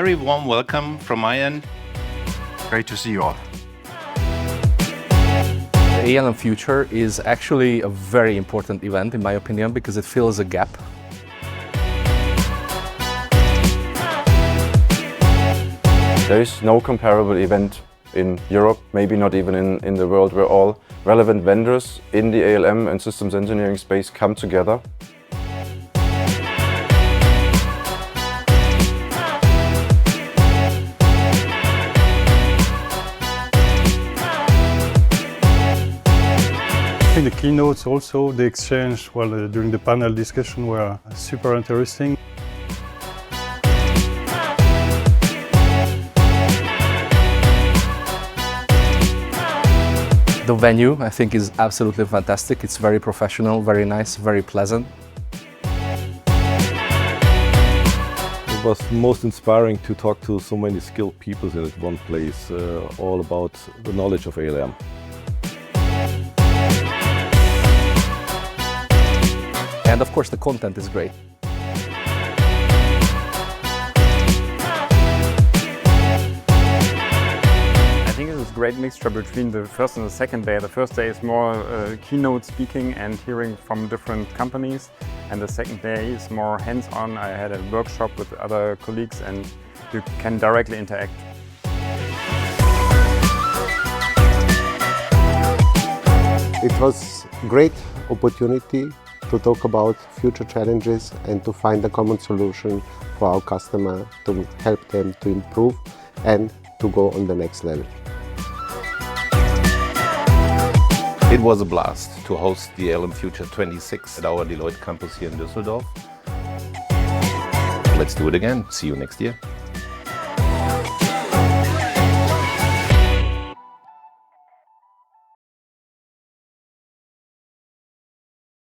very warm welcome from my end. Great to see you all. The ALM Future is actually a very important event, in my opinion, because it fills a gap. There is no comparable event in Europe, maybe not even in the world, where all relevant vendors in the ALM and systems engineering space come together. I think the keynotes also, the exchange during the panel discussion were super interesting. The venue, I think, is absolutely fantastic. It's very professional, very nice, very pleasant. It was most inspiring to talk to so many skilled people in one place, all about the knowledge of ALM. And of course, the content is great. I think it's a great mixture between the first and the second day. The first day is more keynote speaking and hearing from different companies, and the second day is more hands-on. I had a workshop with other colleagues and you can directly interact. It was a great opportunity to talk about future challenges and to find a common solution for our customer to help them to improve and to go on the next level. It was a blast to host the ALM Future 26 at our Deloitte campus here in Düsseldorf. Let's do it again. See you next year.